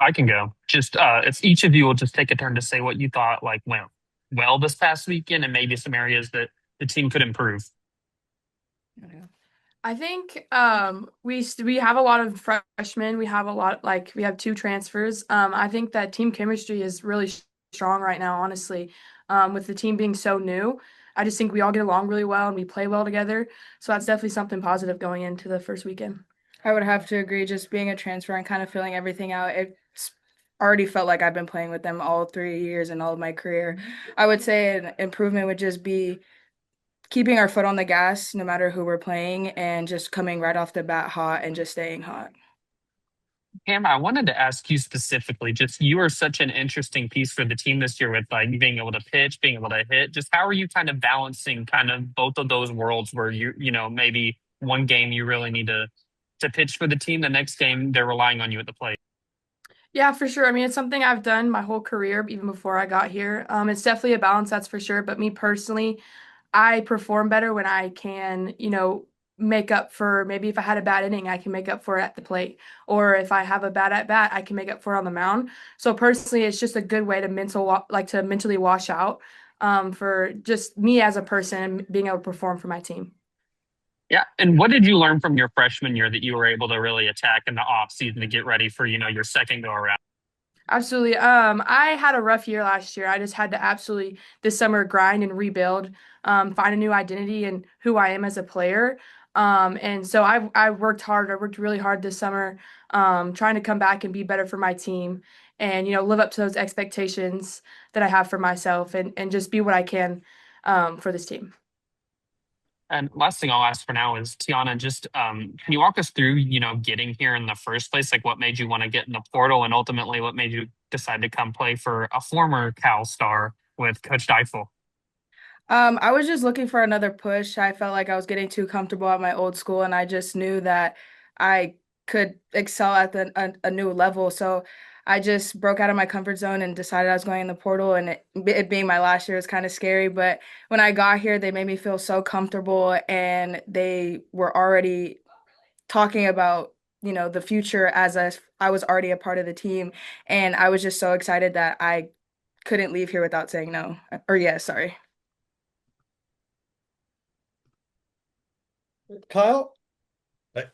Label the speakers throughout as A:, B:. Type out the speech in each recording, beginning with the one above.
A: I can go. Just it's each of you will just take a turn to say what you thought like went well this past weekend and maybe some areas that the team could improve.
B: Okay. I think we have a lot of freshmen. We have a lot we have two transfers. I think that team chemistry is really strong right now, honestly. With the team being so new, I just think we all get along really well and we play well together. So that's definitely something positive going into the first weekend.
C: I would have to agree, just being a transfer and kind of filling everything out. It's already felt like I've been playing with them all 3 years and all of my career. I would say an improvement would just be keeping our foot on the gas no matter who we're playing and just coming right off the bat hot and just staying hot.
A: Cam, I wanted to ask you specifically, just you are such an interesting piece for the team this year with like being able to pitch, being able to hit. Just how are you kind of balancing kind of both of those worlds where maybe one game you really need to pitch for the team, the next game they're relying on you at the plate.
B: Yeah, for sure. I mean, it's something I've done my whole career, even before I got here. It's definitely a balance, that's for sure. But me personally, I perform better when I can, make up for maybe if I had a bad inning, I can make up for it at the plate. Or if I have a bad at bat, I can make up for it on the mound. So personally, it's just a good way to to mentally wash out for just me as a person and being able to perform for my team.
A: Yeah. And what did you learn from your freshman year that you were able to really attack in the off season to get ready for, your second go around?
B: Absolutely. I had a rough year last year. I just had to absolutely this summer grind and rebuild, find a new identity and who I am as a player. And so I worked hard. I worked really hard this summer, trying to come back and be better for my team and, live up to those expectations that I have for myself and just be what I can, for this team.
A: And last thing I'll ask for now is Tiana, just can you walk us through, getting here in the first place? Like what made you want to get in the portal and ultimately what made you decide to come play for a former Cal star with Coach Deifel?
C: I was just looking for another push. I felt like I was getting too comfortable at my old school, and I just knew that I could excel at a new level. So I just broke out of my comfort zone and decided I was going in the portal. And it being my last year was kind of scary, but when I got here, they made me feel so comfortable, and they were already talking about the future as I was already a part of the team, and I was just so excited that I couldn't leave here without saying no or yes, sorry.
D: Kyle?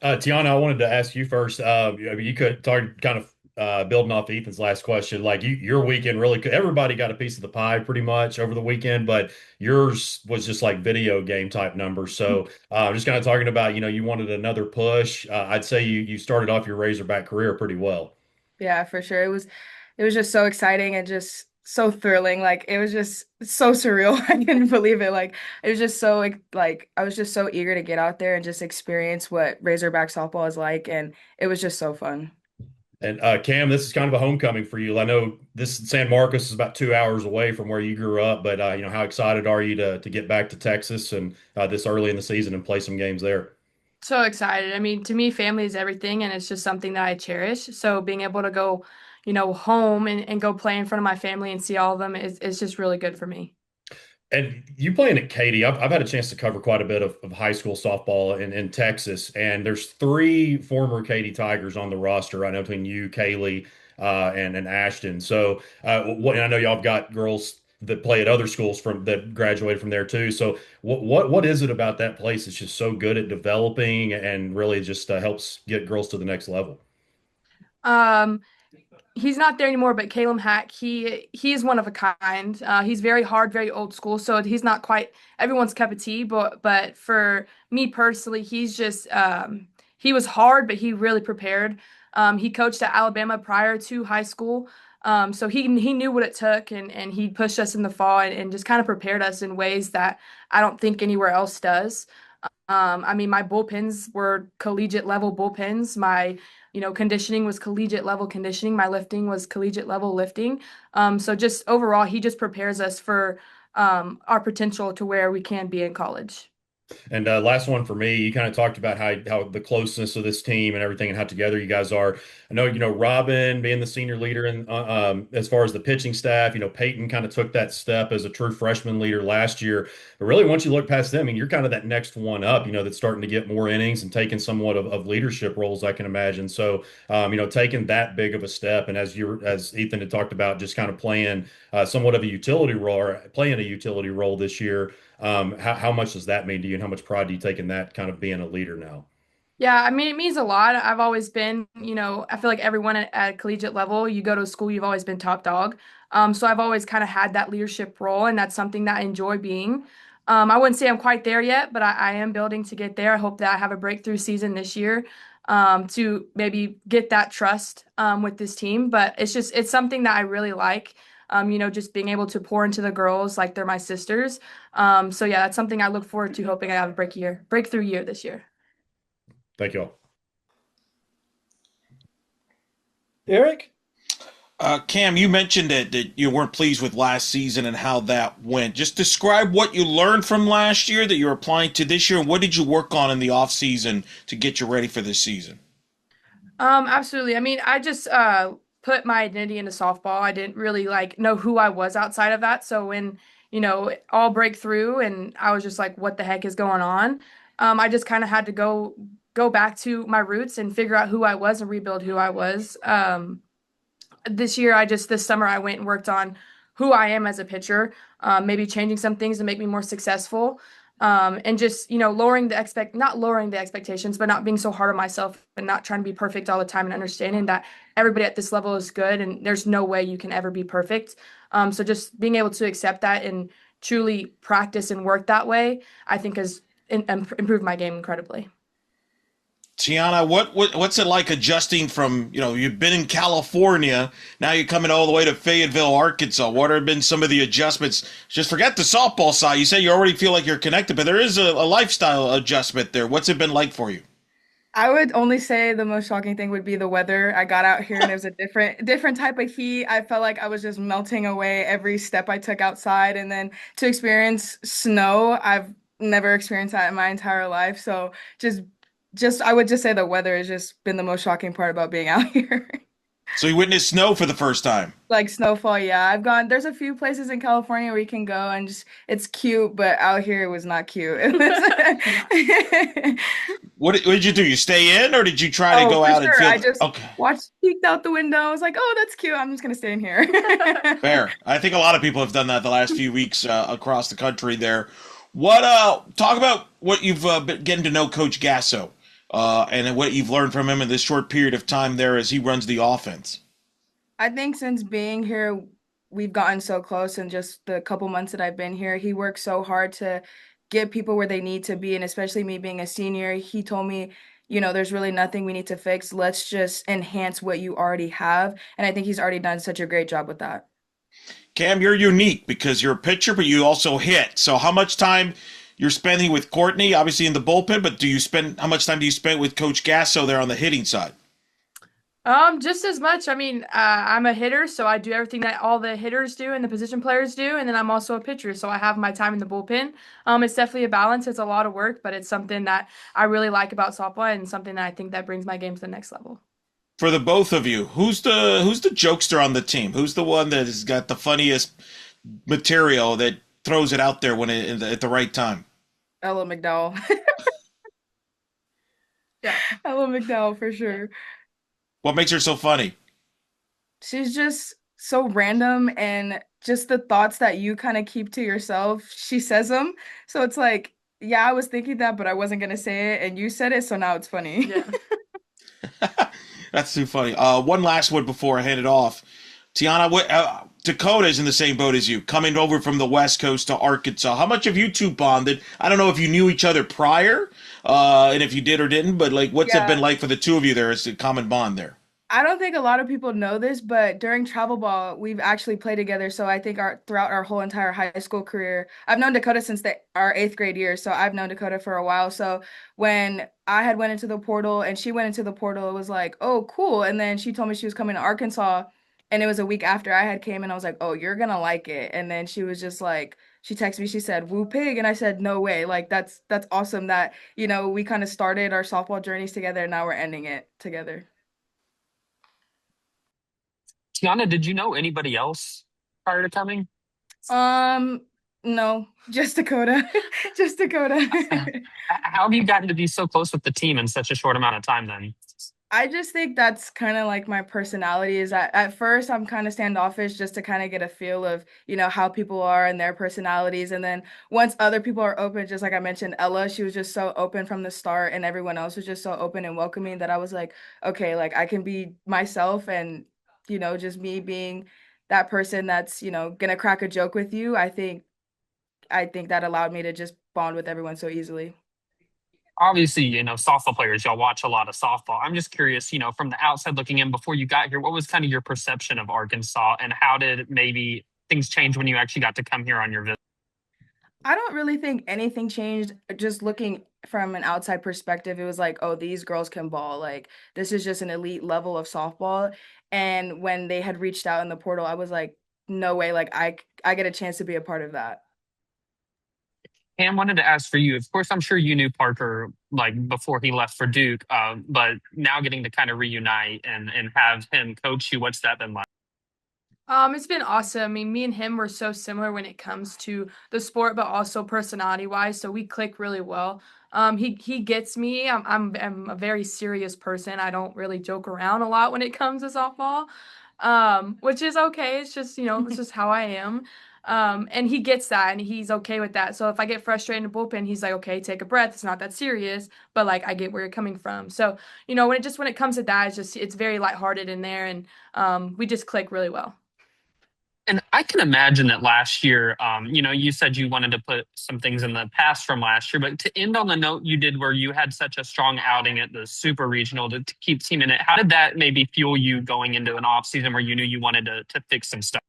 D: Tiana, I wanted to ask you first. You could start kind of building off Ethan's last question. Like your weekend really could, everybody got a piece of the pie pretty much over the weekend, but yours was just like video game type numbers. So just kind of talking about, you wanted another push. I'd say you started off your Razorback career pretty well.
C: Yeah, for sure. It was just so exciting and just so thrilling. Like it was just so surreal. I couldn't believe it. Like it was just so like I was just so eager to get out there and just experience what Razorback softball is like, and it was just so fun.
D: And Cam, this is kind of a homecoming for you. I know this San Marcos is about 2 hours away from where you grew up, but how excited are you to get back to Texas and this early in the season and play some games there?
B: So excited. I mean, to me, family is everything, and it's just something that I cherish. So being able to go, home and go play in front of my family and see all of them is just really good for me.
D: And you playing at Katy, I've had a chance to cover quite a bit of high school softball in Texas, and there's three former Katy Tigers on the roster right now between you, Kaylee, and Ashton. So, and I know y'all have got girls that play at other schools from that graduated from there too. So, what is it about that place that's just so good at developing and really just helps get girls to the next level?
B: Um, he's not there anymore, but Caleb Hack, he is one of a kind. He's very hard, very old school, so he's not quite everyone's cup of tea. But for me personally, he's just he was hard, but he really prepared. He coached at Alabama prior to high school, so he knew what it took, and he pushed us in the fall and just kind of prepared us in ways that I don't think anywhere else does. I mean, my bullpens were collegiate level bullpens. My, conditioning was collegiate level conditioning. My lifting was collegiate level lifting. So just overall, he just prepares us for our potential to where we can be in college.
D: And last one for me, you kind of talked about how the closeness of this team and everything and how together you guys are. I know, Robin being the senior leader and as far as the pitching staff, Peyton kind of took that step as a true freshman leader last year. But really, once you look past them, I mean, you're kind of that next one up, that's starting to get more innings and taking somewhat of leadership roles, I can imagine. So, taking that big of a step, and as Ethan had talked about, just kind of playing somewhat of a utility role or playing a utility role this year. How much does that mean to you, and how much pride do you take in that kind of being a leader now?
B: Yeah, I mean, it means a lot. I've always been, I feel like everyone at collegiate level, you go to school, you've always been top dog. So I've always kind of had that leadership role, and that's something that I enjoy being. I wouldn't say I'm quite there yet, but I am building to get there. I hope that I have a breakthrough season this year, to maybe get that trust, with this team. But it's something that I really like. Just being able to pour into the girls like they're my sisters. So yeah, that's something I look forward to, hoping I have a breakthrough year this year.
D: Thank you all.
E: Eric?
F: Cam, you mentioned that you weren't pleased with last season and how that went. Just describe what you learned from last year that you're applying to this year, and what did you work on in the off season to get you ready for this season?
B: Absolutely. I mean, I just put my identity into softball. I didn't really like know who I was outside of that. So when, all break through and I was just like, what the heck is going on? I just kind of had to go back to my roots and figure out who I was and rebuild who I was. This summer I went and worked on who I am as a pitcher, maybe changing some things to make me more successful. And just, not lowering the expectations, but not being so hard on myself and not trying to be perfect all the time, and understanding that everybody at this level is good and there's no way you can ever be perfect. So just being able to accept that and truly practice and work that way, I think has improved my game incredibly.
F: Tianna, what's it like adjusting from, you've been in California, now you're coming all the way to Fayetteville, Arkansas. What have been some of the adjustments? Just forget the softball side. You say you already feel like you're connected, but there is a lifestyle adjustment there. What's it been like for you?
C: I would only say the most shocking thing would be the weather. I got out here and it was a different type of heat. I felt like I was just melting away every step I took outside. And then to experience snow, I've never experienced that in my entire life. So I would just say the weather has just been the most shocking part about being out here.
F: So you witnessed snow for the first time.
C: Like snowfall, yeah. There's a few places in California where you can go and just, it's cute, but out here it was not cute.
F: What did you do? You stay in, or did you try to
C: Oh,
F: go
C: for
F: out and
C: sure.
F: feel?
C: I just
F: Okay,
C: peeked out the window. I was like, oh, that's cute. I'm just gonna stay in here.
F: fair. I think a lot of people have done that the last few weeks across the country. There. What? Talk about what you've been getting to know Coach Gasso, and what you've learned from him in this short period of time there as he runs the offense.
C: I think since being here, we've gotten so close in just the couple months that I've been here. He works so hard to get people where they need to be, and especially me being a senior, he told me, there's really nothing we need to fix. Let's just enhance what you already have. And I think he's already done such a great job with that.
F: Cam, you're unique because you're a pitcher, but you also hit. So how much time you're spending with Courtney, obviously in the bullpen, but how much time do you spend with Coach Gasso there on the hitting side?
B: Just as much. I mean, I'm a hitter, so I do everything that all the hitters do and the position players do, and then I'm also a pitcher, so I have my time in the bullpen. It's definitely a balance. It's a lot of work, but it's something that I really like about softball and something that I think that brings my game to the next level.
F: For the both of you, who's the jokester on the team? Who's the one that has got the funniest material that throws it out there at the right time?
C: Ella McDowell.
B: Yeah.
C: Ella McDowell for sure.
F: What makes her so funny?
C: She's just so random, and just the thoughts that you kind of keep to yourself, she says them. So it's like, yeah, I was thinking that, but I wasn't gonna say it, and you said it, so now it's funny.
B: Yeah.
F: That's too funny. One last one before I hand it off. Tianna, Dakota's in the same boat as you, coming over from the West Coast to Arkansas. How much have you two bonded? I don't know if you knew each other prior, and if you did or didn't, but like, what's it
C: Yeah.
F: been like for the two of you there as a common bond there?
C: I don't think a lot of people know this, but during travel ball, we've actually played together. So I think throughout our whole entire high school career, I've known Dakota since our eighth grade year. So I've known Dakota for a while. So when I had went into the portal and she went into the portal, it was like, oh, cool. And then she told me she was coming to Arkansas, and it was a week after I had came, and I was like, oh, you're gonna like it. And then she was just like, she texted me, she said, "Woo pig." And I said, "No way." Like that's awesome that, we kind of started our softball journeys together and now we're ending it together.
A: Tiana, did you know anybody else prior to coming?
C: Um, no, just Dakota. Just Dakota.
A: How have you gotten to be so close with the team in such a short amount of time then?
C: I just think that's kind of like my personality is that at first I'm kind of standoffish just to kind of get a feel of, how people are and their personalities. And then once other people are open, just like I mentioned, Ella, she was just so open from the start and everyone else was just so open and welcoming that I was like, okay, like I can be myself and, just me being that person that's, gonna crack a joke with you. I think that allowed me to just bond with everyone so easily.
A: Obviously, softball players, y'all watch a lot of softball. I'm just curious, from the outside looking in before you got here, what was kind of your perception of Arkansas and how did maybe things change when you actually got to come here on your visit?
C: I don't really think anything changed. Just looking from an outside perspective, it was like, oh, these girls can ball. Like, this is just an elite level of softball. And when they had reached out in the portal, I was like, no way. Like, I get a chance to be a part of that.
A: Cam, wanted to ask for you. Of course, I'm sure you knew Parker like before he left for Duke, but now getting to kind of reunite and have him coach you, what's that been like?
B: It's been awesome. I mean, me and him were so similar when it comes to the sport, but also personality wise. So we click really well. He gets me. I'm a very serious person. I don't really joke around a lot when it comes to softball, which is okay. It's just it's just how I am. And he gets that, and he's okay with that. So if I get frustrated in the bullpen, he's like, "Okay, take a breath. It's not that serious." But like, I get where you're coming from. So when it comes to that, it's very lighthearted in there, and we just click really well.
A: And I can imagine that last year, you said you wanted to put some things in the past from last year, but to end on the note you did where you had such a strong outing at the super regional to keep team in it, how did that maybe fuel you going into an off season where you knew you wanted to fix some stuff?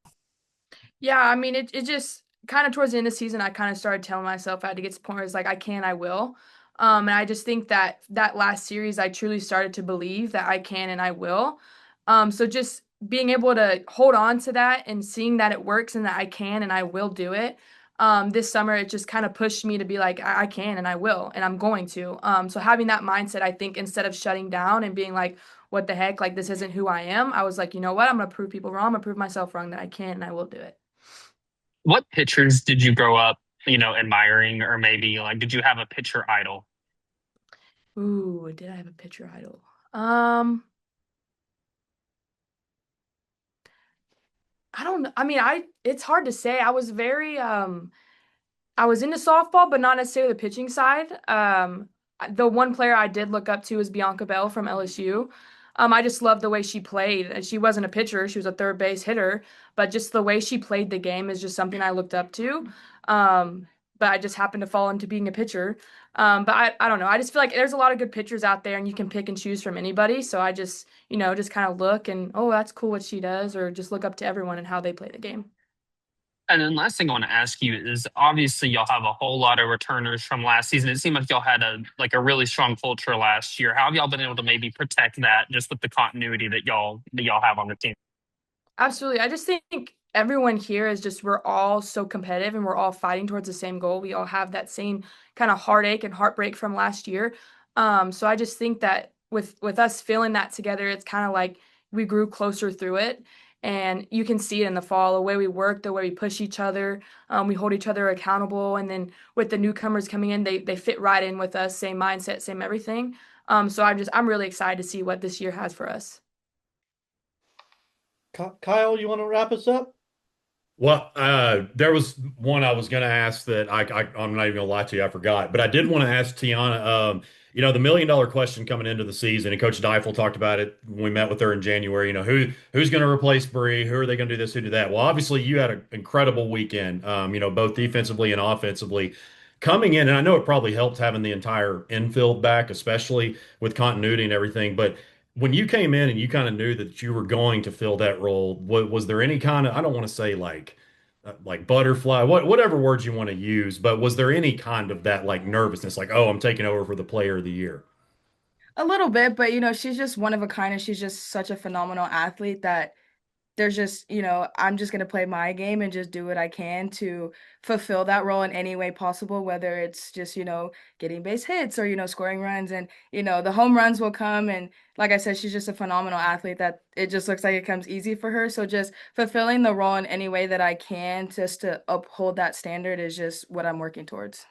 B: Yeah, I mean, it just kind of towards the end of the season, I kind of started telling myself I had to get to the point where it's like, I can, I will. And I just think that that last series, I truly started to believe that I can and I will. So just being able to hold on to that and seeing that it works and that I can and I will do it. This summer, it just kind of pushed me to be like, I can and I will, and I'm going to. So having that mindset, I think instead of shutting down and being like, what the heck, like this isn't who I am, I was like, you know what, I'm gonna prove people wrong, I'm gonna prove myself wrong that I can and I will do it.
A: What pitchers did you grow up, admiring, or maybe like did you have a pitcher idol?
B: Ooh, did I have a pitcher idol? Um, I don't know. I mean, it's hard to say. I was into softball, but not necessarily the pitching side. The one player I did look up to is Bianca Bell from LSU. I just loved the way she played. And she wasn't a pitcher; she was a third base hitter. But just the way she played the game is just something I looked up to. But I just happened to fall into being a pitcher. But I don't know. I just feel like there's a lot of good pitchers out there, and you can pick and choose from anybody. So I just just kind of look and oh, that's cool what she does, or just look up to everyone and how they play the game.
A: And then last thing I want to ask you is obviously y'all have a whole lot of returners from last season. It seemed like y'all had a really strong culture last year. How have y'all been able to maybe protect that just with the continuity that y'all have on the team?
B: Absolutely. I just think everyone here is just we're all so competitive and we're all fighting towards the same goal. We all have that same kind of heartache and heartbreak from last year. So I just think that with us feeling that together, it's kind of like we grew closer through it. And you can see it in the fall, the way we work, the way we push each other, we hold each other accountable. And then with the newcomers coming in, they fit right in with us, same mindset, same everything. So I'm really excited to see what this year has for us.
E: Kyle, you want to wrap us up?
D: Well, there was one I was going to ask that I'm not even going to lie to you, I forgot. But I did want to ask Tiana, the $1 million question coming into the season, and Coach Deifel talked about it when we met with her in January. Who's going to replace Bree? Who are they going to do this? Who do that? Well, obviously, you had an incredible weekend. Both defensively and offensively. Coming in, and I know it probably helped having the entire infield back, especially with continuity and everything. But when you came in and you kind of knew that you were going to fill that role, was there any kind of, I don't want to say like butterfly, whatever words you want to use, but was there any kind of that like nervousness, like, oh, I'm taking over for the player of the year?
C: A little bit, but she's just one of a kind and she's just such a phenomenal athlete that there's just, I'm just going to play my game and just do what I can to fulfill that role in any way possible, whether it's just, getting base hits or, scoring runs. And, the home runs will come. And like I said, she's just a phenomenal athlete that it just looks like it comes easy for her. So just fulfilling the role in any way that I can just to uphold that standard is just what I'm working towards.